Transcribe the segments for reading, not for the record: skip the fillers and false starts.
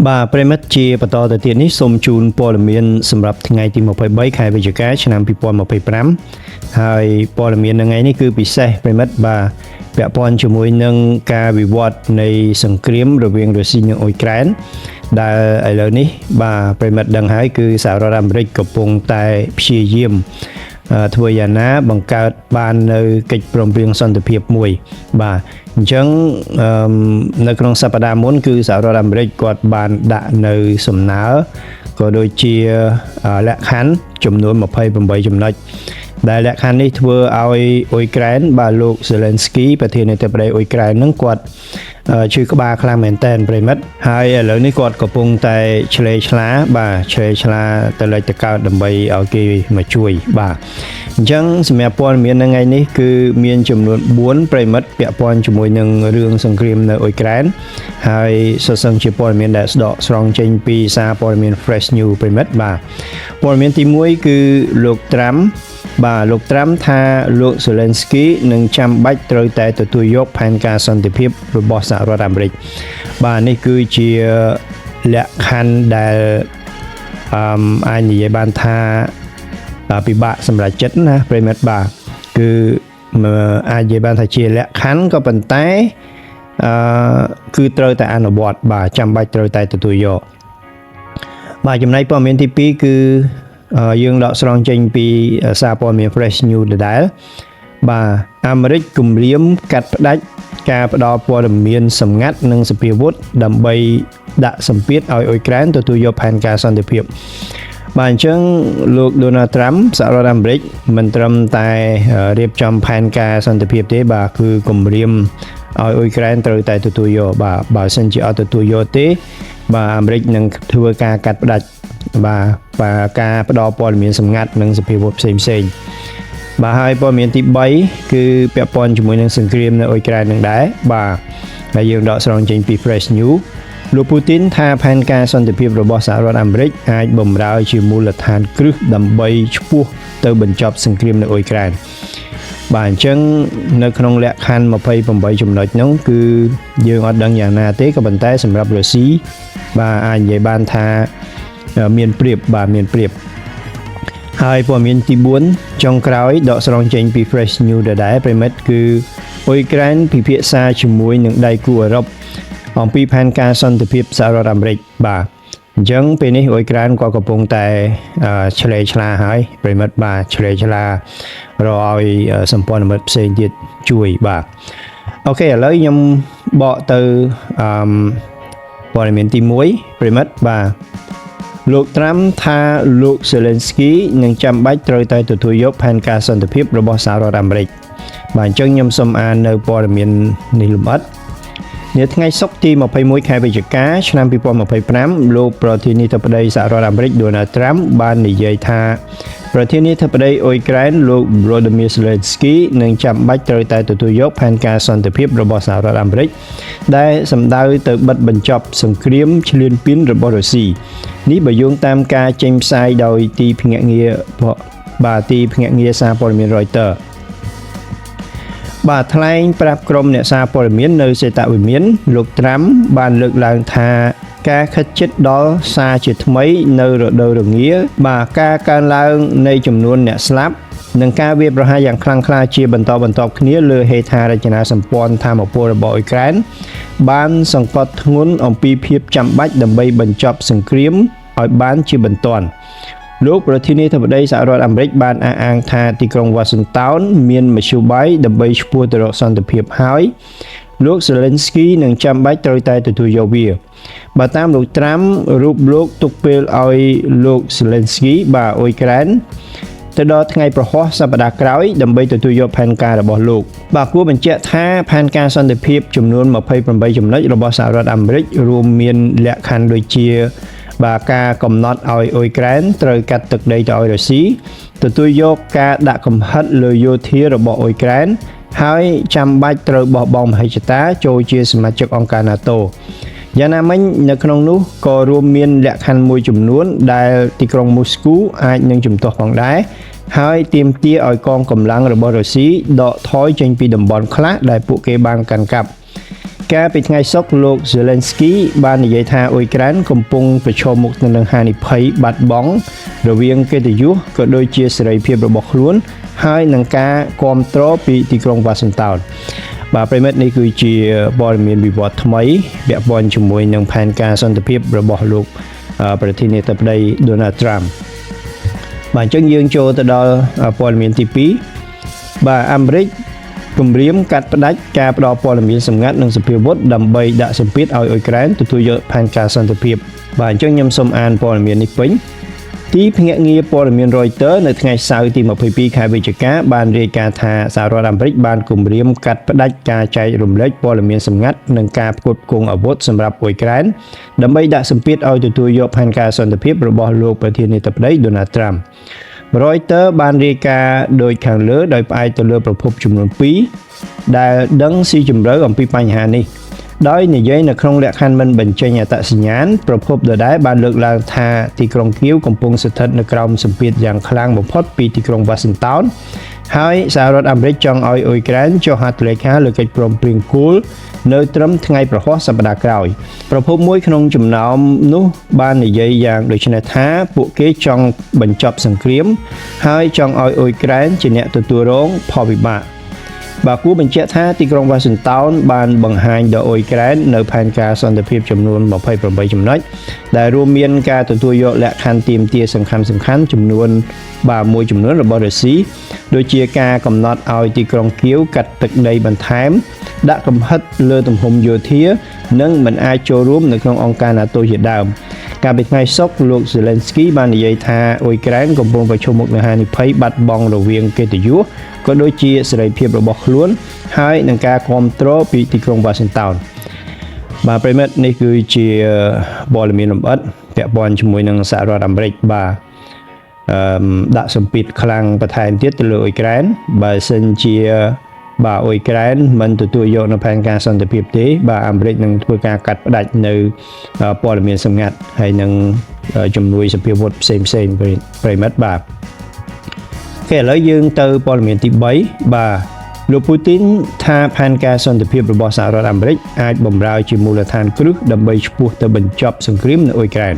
បាទប្រិមិត្តជាបន្តទៅទៀតនេះសូមជូនព័ត៌មានសម្រាប់ថ្ងៃទី23ខែវិច្ឆិកាឆ្នាំ2025ហើយព័ត៌មានថ្ងៃនេះគឺពិសេសប្រិមិត្តបាទពាក់ព័ន្ធជាមួយនឹងការវិវត្តនៃសង្គ្រាមរវាងរុស្ស៊ីនិងអ៊ុយក្រែនដែលឥឡូវនេះបាទប្រិមិត្តដឹងហើយគឺសហរដ្ឋអាមេរិកកំពុងតែព្យាយាមធ្វើយ៉ាងណាបង្កើតបាននៅកិច្ចព្រមព្រៀងសន្តិភាពមួយបាទអញ្ចឹងនៅក្នុងសប្តាហ៍មុនគឺសហរដ្ឋអាមេរិកគាត់បានដាក់នៅសំណើក៏ដូចជាលក្ខខណ្ឌចំនួន28ចំណុចដែលលក្ខខណ្ឌនេះធ្វើឲ្យអ៊ុយក្រែនបាទលោក Zelensky ប្រធានាធិបតីអ៊ុយក្រែននឹងគាត់ឈឺក្បាលខ្លាំងមែនតើប្រិមិត្តហើយឥឡូវនេះគាត់កំពុងតែឆ្លេឆ្លាទៅលេចទៅកើតដើម្បីឲ្យគេមកជួយបាទអញ្ចឹងសម្រាប់ព័ត៌មាននៅថ្ងៃនេះគឺមានចំនួន4ប្រិមិត្តពាក់ព័ន្ធជាមួយនឹងរឿងសង្គ្រាមនៅអ៊ុយក្រែនហើយសុទ្ធសឹងជាព័ត៌មានដែលស្ដកស្រង់ចេញពីសារព័ត៌មាន Fresh News ប្រិមិត្តបាទព័ត៌មានទី1គឺលោកត្រាំលោកត្រាំថាលោក Zelensky នឹងចាំបាច់ត្រូវតែទទួលយកផែនការសន្តិភាពរបស់សហរដ្ឋអាមេរិកបាទនេះគឺជាលក្ខខណ្ឌដែលអាចនិយាយបានថាពិបាកសម្រាប់ចិត្តណាប្រិមិត្តបាទគឺអាចនិយាយបានថាជាលក្ខខណ្ឌក៏ប៉ុន្តែគឺត្រូវតែអនុវត្តបាទចាំបាច់ត្រូវតែទទួលយកបាទចំណែកព័ត៌មានទី2គឺយើងដកស្រង់ចេញពីសារព័ត៌មាន Fresh News ដដែលបាទអាមេរិកគម្រាមកាត់ផ្ដាច់ការផ្ដល់ព័ត៌មានសម្ងាត់និងសភាវុធដើម្បីដាក់សម្ពាធឲ្យអ៊ុយក្រែនទទួលយកផែនការសន្តិភាពបាទអញ្ចឹងលោក Donald Trump សហរដ្ឋអាមេរិកមិនត្រឹមតែរៀបចំផែនការសន្តិភាពទេបាទគឺគម្រាមឲ្យអ៊ុយក្រែនត្រូវតែទទួលយកបាទបើមិនជាអត់ទទួលយកទេបាទអាមេរិកនឹងធ្វើការកាត់ផ្ដាច់បាទការផ្ដល់ព័ត៌មានសម្ងាត់និងសភាវុធផ្សេងបាទហើយព័ត៌មានទី3គឺពាក់ព័ន្ធជាមួយនឹងសង្គ្រាមនៅអ៊ុយក្រែននឹងដែរបាទដែលយើងដកស្រង់ចេញពី Fresh News លោកពូទីនថាផែនការសន្តិភាពរបស់សហរដ្ឋអាមេរិកអាចបម្រើជាមូលដ្ឋានគ្រឹះដើម្បីឆ្ពោះទៅបញ្ចប់សង្គ្រាមនៅអ៊ុយក្រែនបាទអញ្ចឹងនៅក្នុងលក្ខខណ្ឌ28ចំណុចនោះគឺយើងអត់ដឹងយ៉ាងណាទេក៏ប៉ុន្តែសម្រាប់រុស្ស៊ីបាទអាចនិយាយបានថាមានប្រៀបហើយព័ត៌មានទី4ចុងក្រោយដកស្រង់ចេញពី Fresh News ដដែលប្រិមិត្តគឺអ៊ុយក្រែនពិភាក្សាជាមួយនឹងដៃគូអឺរ៉ុបអំពីផែនការសន្តិភាពសហរដ្ឋអាមេរិកបាទអញ្ចឹងពេលនេះអ៊ុយក្រែនក៏កំពុងតែឆ្លេឆ្លាហើយប្រិមិត្តបាទឆ្លេឆ្លារកឲ្យសម្ព័ន្ធមិត្តផ្សេងទៀតជួយបាទអូខេឥឡូវខ្ញុំបកទៅព័ត៌មានទី1ប្រិមិត្តបាទលោកត្រាំថាលោក Zelensky នឹងចាំបាច់ត្រូវតែទទួលយកផែនការសន្តិភាពរបស់សហរដ្ឋអាមេរិកបាទអញ្ចឹងខ្ញុំសូមអាននៅព័ត៌មាននេះលម្អិតនៅថ្ងៃសុក្រទី21ខែវិច្ឆិកាឆ្នាំ2025លោកប្រធានាធិបតីសហរដ្ឋអាមេរិក Donald Trump បាននិយាយថាប្រធានាធិបតីអ៊ុយក្រែនលោក Volodymyr Zelensky នឹងចាំបាច់ត្រូវតែទទួលយកផែនការសន្តិភាពរបស់សហរដ្ឋអាមេរិកដែលសំដៅទៅបិទបញ្ចប់សង្គ្រាមឈ្លានពានរបស់រុស្ស៊ីនេះបើយោងតាមការចេញផ្សាយដោយទីភ្នាក់ងារសារព័ត៌មាន Reuters បាទថ្លែងប្រាប់ក្រុមអ្នកសារព័ត៌មាននៅសេតវិមានលោកត្រាំបានលើកឡើងថាការខិតជិតដល់សារជាថ្មីនៅរដូវរងាបាទការកើនឡើងនៃចំនួនអ្នកស្លាប់និងការវាយប្រហារយ៉ាងខ្លាំងក្លាជាបន្តបន្ទាប់គ្នាលើហេដ្ឋារចនាសម្ព័ន្ធថាមពលរបស់អ៊ុយក្រែនបានសង្កត់ធ្ងន់អំពីភាពចាំបាច់ដើម្បីបញ្ចប់សង្គ្រាមឲ្យបានជាបន្ទាន់លោកប្រធានាធិបតីសហរដ្ឋអាមេរិកបានអះអាងថាទីក្រុង Washington មានមធ្យោបាយដើម្បីឆ្ពោះទៅរកសន្តិភាពហើយលោក Zelensky នឹងចាំបាច់ត្រូវតែទទួលយកវាបើតាមលោកត្រាំរូបលោកទុកពេលឲ្យលោក Zelensky បាទអ៊ុយក្រែនទៅដល់ថ្ងៃប្រហោះសប្តាហ៍ក្រោយដើម្បីទទួលយកផែនការរបស់លោកបាទគួរបញ្ជាក់ថាផែនការសន្តិភាពចំនួន28ចំណុចរបស់សហរដ្ឋអាមេរិករួមមានលក្ខខណ្ឌដូចជាបាទការកំណត់ឲ្យអ៊ុយក្រែនត្រូវកាត់ទឹកដីទៅឲ្យរុស្ស៊ីទទួលយកការដាក់កំហិតលើយោធារបស់អ៊ុយក្រែនហើយចាំបាច់ត្រូវបោះបង់មហិច្ឆតាចូលជាសមាជិកអង្គការ NATO យ៉ាងណាមិញនៅក្នុងនោះក៏រួមមានលក្ខខណ្ឌមួយចំនួនដែលទីក្រុងមូស្គូអាចនឹងជំទាស់ផងដែរហើយទាមទារឲ្យកងកម្លាំងរបស់រុស្ស៊ីដកថយចេញពីតំបន់ខ្លះដែលពួកគេបានកាន់កាប់ ការពីថ្ងៃសុក្រលោក Zelensky បាននិយាយថាអ៊ុយក្រែនកំពុងប្រឈមមុខនឹងហានិភ័យបាត់បង់រវាងកិត្តិយសក៏ដូចជាសេរីភាពរបស់ខ្លួនហើយនឹងការគ្រប់គ្រងពីទីក្រុង Washington បាទប្រិមិត្តនេះគឺជាព័ត៌មានវិវត្តថ្មីពាក់ព័ន្ធជាមួយនឹងផែនការសន្តិភាពរបស់លោកប្រធានាធិបតី Donald Trump បាទអញ្ចឹងយើងចូលទៅដល់ព័ត៌មានទី2បាទអាមេរិកគម្រាមកាត់ផ្តាច់ការផ្តល់ព័ត៌មានសម្ងាត់និងសភាវុធដើម្បីដាក់សម្ពាធឲ្យអ៊ុយក្រែនទទួលយកផែនការសន្តិភាពបាទអញ្ចឹងខ្ញុំសូមអានព័ត៌មាននេះពេញទីភ្នាក់ងារព័ត៌មាន Reuters នៅថ្ងៃសៅរ៍ទី22ខែវិច្ឆិកាបានរាយការណ៍ថាសហរដ្ឋអាមេរិកបានគម្រាមកាត់ផ្តាច់ការចែករំលែកព័ត៌មានសម្ងាត់និងការផ្គត់ផ្គង់អាវុធសម្រាប់អ៊ុយក្រែនដើម្បីដាក់សម្ពាធឲ្យទទួលយកផែនការសន្តិភាពរបស់លោកប្រធានាធិបតី Donald Trump Reuters បានរាយការណ៍ដូចខាងលើដោយផ្អែកទៅលើប្រភពចំនួន2ដែលដឹងស៊ីជម្រៅអំពីបញ្ហានេះដោយនិយាយនៅក្នុងលក្ខខណ្ឌមិនបញ្ចេញអត្តសញ្ញាណប្រភពដដែលបានលើកឡើងថាទីក្រុងគៀវកំពុងស្ថិតនៅក្រោមសម្ពាធយ៉ាងខ្លាំងបំផុតពីទីក្រុង Washington ហើយសហរដ្ឋអាមេរិកចង់ឲ្យអ៊ុយក្រែនចុះហត្ថលេខាលើកិច្ចព្រមព្រៀងគោលនៅត្រឹមថ្ងៃប្រហ័សសប្តាហ៍ក្រោយប្រភពមួយក្នុងចំណោមនោះបាននិយាយយ៉ាងដូចនេះថាពួកគេចង់បញ្ចប់សង្គ្រាមហើយចង់ឲ្យអ៊ុយក្រែនជាអ្នកទទួលរងផលវិបាកបាទគួរបញ្ជាក់ថាទីក្រុង Washington បានបង្ហាញដល់អ៊ុយក្រែននៅផែនការសន្តិភាពចំនួន28ចំណុចដែលរួមមានការទទួលយកលក្ខខណ្ឌទាមទារសំខាន់ៗចំនួនមួយចំនួនរបស់រុស្ស៊ីដូចជាការកំណត់ឲ្យទីក្រុងគៀវកាត់ទឹកដីបន្ថែមដាក់កំហិតលើទំហំយោធានិងមិនអាចចូលរួមនៅក្នុងអង្គការ NATO ជាដើមកាលពីថ្ងៃសុក្រលោក Zelensky បាននិយាយថាអ៊ុយក្រែនកំពុងប្រឈមមុខនឹងហានិភ័យបាត់បង់រវាងកិត្តិយសក៏ដូចជាសេរីភាពរបស់ខ្លួនហើយនឹងការគ្រប់គ្រងពីទីក្រុង Washington បាទប្រិមិត្តនេះគឺជាព័ត៌មានលម្អិតពាក់ព័ន្ធជាមួយនឹងសហរដ្ឋអាមេរិកបាទដាក់សម្ពាធខ្លាំងបន្ថែមទៀតទៅលើអ៊ុយក្រែនបើសិនជាអ៊ុយក្រែនមិនទទួលយកនៅផែនការសន្តិភាពទេបាទអាមេរិកនឹងធ្វើការកាត់ផ្តាច់នៅព័ត៌មានសម្ងាត់ហើយនឹងជំនួយសភាវុធផ្សេងប្រិមិត្តបាទឥឡូវយើងទៅព័ត៌មានទី3បាទលោកពូទីនថាផែនការសន្តិភាពរបស់សហរដ្ឋអាមេរិកអាចបម្រើជាមូលដ្ឋានគ្រឹះដើម្បីឈ្មោះទៅបញ្ចប់សង្គ្រាមនៅអ៊ុយក្រែន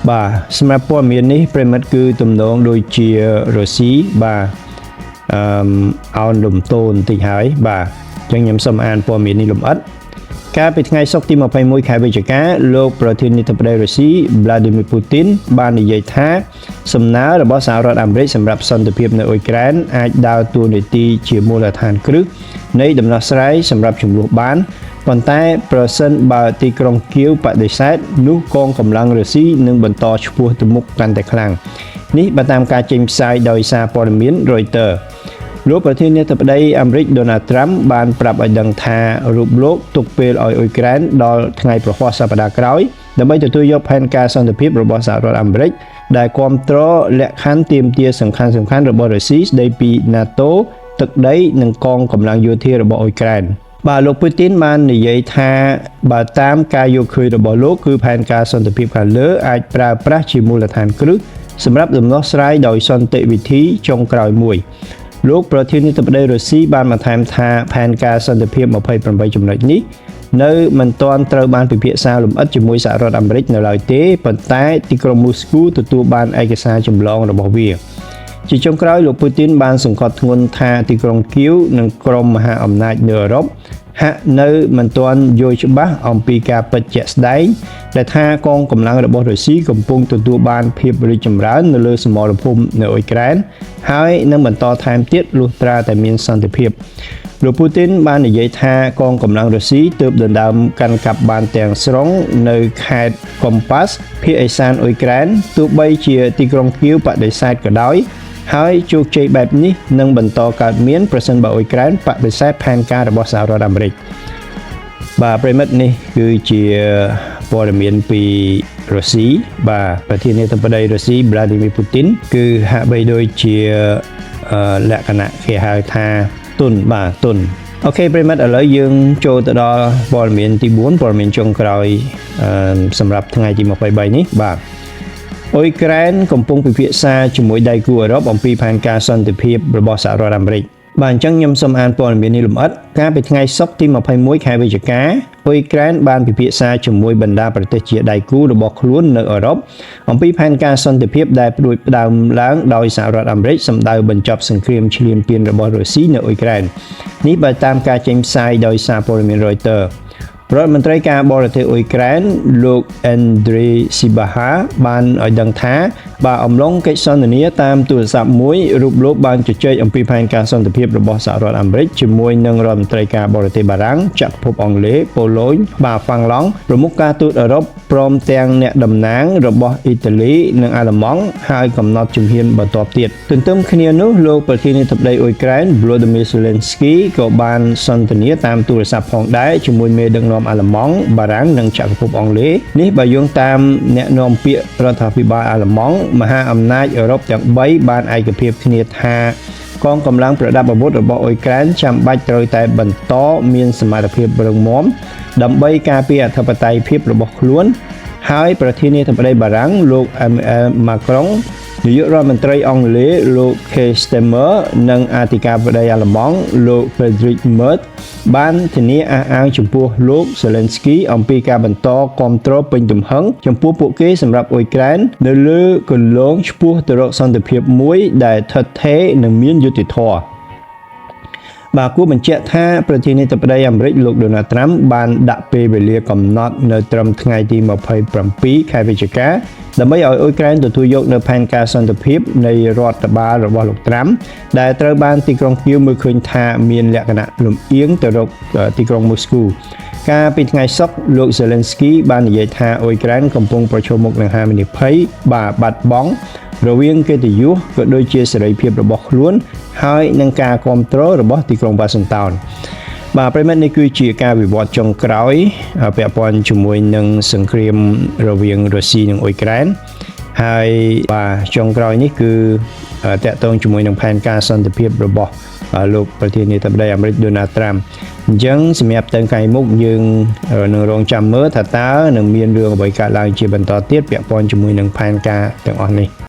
បាទសម្រាប់ព័ត៌មាននេះប្រិមិត្តគឺទំនងដូចជារុស្ស៊ីបាទអោនលំទោនបន្តិចហើយបាទអញ្ចឹងខ្ញុំសូមអានព័ត៌មាននេះលម្អិតកាលពីថ្ងៃសុក្រទី21ខែវិច្ឆិកាលោកប្រធានាធិបតីរុស្ស៊ី Vladimir Putin បាននិយាយថាសំណើរបស់សហរដ្ឋអាមេរិកសម្រាប់សន្តិភាពនៅអ៊ុយក្រែនអាចដើរតួនាទីជាមូលដ្ឋានគ្រឹះនៃដំណោះស្រាយសម្រាប់ចំនួនបានប៉ុន្តែប្រសិនបើទីក្រុងគៀវបដិសេធនោះកងកម្លាំងរុស្ស៊ីនឹងបន្តឆ្ពោះទៅមុខកាន់តែខ្លាំងនេះបើតាមការចេញផ្សាយដោយសារព័ត៌មាន Reutersលោកប្រធានាធិបតីអាមេរិក Donald Trump បានប្រាប់ឲ្យដឹងថារូបលោកទុកពេលឲ្យអ៊ុយក្រែនដល់ថ្ងៃប្រហ័សសប្តាហ៍ក្រោយដើម្បីទទួលយកផែនការសន្តិភាពរបស់សហរដ្ឋអាមេរិកដែលគ្រប់គ្រងលក្ខខណ្ឌទាមទារសំខាន់ៗរបស់រុស្ស៊ីស្ដីពី NATO ទឹកដីនិងកងកម្លាំងយោធារបស់អ៊ុយក្រែនបាទលោកពូទីនបាននិយាយថាបើតាមការយកឃើញរបស់លោកគឺផែនការសន្តិភាពខាងលើអាចប្រើប្រាស់ជាមូលដ្ឋានគ្រឹះសម្រាប់ដំណោះស្រាយដោយសន្តិវិធីចុងក្រោយមួយលោកប្រធានាធិបតីរុស្ស៊ីបានបន្ថែមថាផែនការសន្តិភាព28ចំណុចនេះនៅមិនទាន់ត្រូវបានពិភាក្សាលម្អិតជាមួយសហរដ្ឋអាមេរិកនៅឡើយទេប៉ុន្តែទីក្រុងមូស្គូទទួលបានឯកសារចម្លងរបស់វាជាចុងក្រោយលោកពូទីនបានសង្កត់ធ្ងន់ថាទីក្រុងគៀវនិងក្រុមមហាអំណាចនៅអឺរ៉ុបហាក់នៅមិនទាន់យល់ច្បាស់អំពីការពិតជាក់ស្ដែងដែលថាកងកម្លាំងរបស់រុស្ស៊ីកំពុងទទួលបានភាពរីកចម្រើននៅលើសមរភូមិនៅអ៊ុយក្រែនហើយនឹងបន្តថែមទៀតលុះត្រាតែមានសន្តិភាពលោកពូទីនបាននិយាយថាកងកម្លាំងរុស្ស៊ីទើបដណ្ដើមកាន់កាប់បានទាំងស្រុងនៅខេត្តកំប៉ាសភាគឦសានអ៊ុយក្រែនទោះបីជាទីក្រុងគៀវបដិសេធក៏ដោយហើយជោគជ័យបែបនេះនឹងបន្តកើតមានប្រសិនបើអ៊ុយក្រែនបដិសេធផែនការរបស់សហរដ្ឋអាមេរិកបាទប្រិមិត្តនេះគឺជាព័ត៌មានពីរុស្ស៊ីបាទប្រធានាធិបតីរុស្ស៊ី Vladimir Putin គឺហាក់បីដូចជាលក្ខណៈគេហៅថាទុនអូខេប្រិមិត្តឥឡូវយើងចូលទៅដល់ព័ត៌មានទី4ព័ត៌មានចុងក្រោយសម្រាប់ថ្ងៃទី23នេះបាទអ៊ុយក្រែនកំពុងពិភាក្សាជាមួយដៃគូអឺរ៉ុបអំពីផែនការសន្តិភាពរបស់សហរដ្ឋអាមេរិក បាទអញ្ចឹងខ្ញុំសូមអានព័ត៌មាននេះលម្អិតការពីថ្ងៃសុក្រទី21ខែវិច្ឆិកាអ៊ុយក្រែនបានពិភាក្សាជាមួយបណ្ដាប្រទេសជាដៃគូរបស់ខ្លួននៅអឺរ៉ុបអំពីផែនការសន្តិភាពដែលផ្ដួចផ្ដើមឡើងដោយសហរដ្ឋអាមេរិកសម្ដៅបញ្ចប់សង្គ្រាមឈ្លានពានរបស់រុស្ស៊ីនៅអ៊ុយក្រែននេះបើតាមការចេញផ្សាយដោយសារព័ត៌មាន Reutersរដ្ឋមន្ត្រីការបរទេសអ៊ុយក្រែនលោក Andrei Sybiha បានឲ្យដឹងថាបាទអំឡុងកិច្ចសន្ទនាតាមទូរស័ព្ទមួយរូបលោកបានជជែកអំពីផែនការសន្តិភាពរបស់សហរដ្ឋអាមេរិកជាមួយនឹងរដ្ឋមន្ត្រីការបរទេសបារាំងចក្រភពអង់គ្លេសប៉ូឡូញបាទហ្វាំងឡង់ប្រមុខការទូតអឺរ៉ុបព្រមទាំងអ្នកតំណាងរបស់អ៊ីតាលីនិងអាល្លឺម៉ង់ហើយកំណត់ជំហានបន្ទាប់ទៀតទន្ទឹមគ្នានោះលោកប្រធានាធិបតីអ៊ុយក្រែន Volodymyr Zelensky ក៏បានសន្ទនាតាមទូរស័ព្ទផងដែរជាមួយមេដឹកនាំអាល្លឺម៉ង់បារាំងនិងចក្រភពអង់គ្លេសនេះបើយោងតាមអ្នកនាំពាក្យរដ្ឋាភិបាលអាល្លឺម៉ង់មហាអំណាចអឺរ៉ុបទាំង3បានឯកភាពគ្នាថាកងកម្លាំងប្រដាប់អាវុធរបស់អ៊ុយក្រែនចាំបាច់ត្រូវតែបន្តមានសមត្ថភាពរឹងមាំដើម្បីការពារអធិបតេយ្យភាពរបស់ខ្លួនហើយប្រធានាធិបតីបារាំងលោក Emmanuel Macron នាយករដ្ឋមន្ត្រីអង់គ្លេសលោក Keir Starmer និងអធិការបតីអាល្លឺម៉ង់លោក Friedrich Merz បានធានាអះអាងចំពោះលោក Zelensky អំពីការបន្តគាំទ្រពេញទំហឹងចំពោះពួកគេសម្រាប់អ៊ុយក្រែននៅលើគន្លងឆ្ពោះទៅរកសន្តិភាពមួយដែលថិតថេរនិងមានយុត្តិធម៌បាទគួរបញ្ជាក់ថាប្រធានាធិបតីអាមេរិកលោក Donald Trump បានដាក់ពេលវេលាកំណត់នៅត្រឹមថ្ងៃទី27ខែវិច្ឆិកាដើម្បីឲ្យអ៊ុយក្រែនទទួលយកនៅផែនការសន្តិភាពនៃរដ្ឋបាលរបស់លោក Trump ដែលត្រូវបានទីក្រុងគៀវមើលឃើញថាមានលក្ខណៈលំអៀងទៅរកទីក្រុងមូស្គូកាលពីថ្ងៃសុក្រលោក Zelensky បាននិយាយថាអ៊ុយក្រែនកំពុងប្រឈមមុខនឹងហានិភ័យបាត់បង់រវាងកិត្តិយសក៏ដូចជាសេរីភាពរបស់ខ្លួនហើយនឹងការគ្រប់គ្រងរបស់ទីក្រុង Washington បាទប្រិមិត្តនេះគឺជាការវិវត្តចុងក្រោយពាក់ព័ន្ធជាមួយនឹងសង្គ្រាមរវាងរុស្ស៊ីនិងអ៊ុយក្រែនហើយបាទចុងក្រោយនេះគឺតាក់ទងជាមួយនឹងផែនការសន្តិភាពរបស់លោកប្រធានាធិបតីអាមេរិក Donald Trump អញ្ចឹងសម្រាប់ទៅថ្ងៃមុខយើងនឹងរងចាំមើលថាតើនឹងមានរឿងអ្វីកើតឡើងជាបន្តទៀតពាក់ព័ន្ធជាមួយនឹងផែនការទាំងអស់នេះ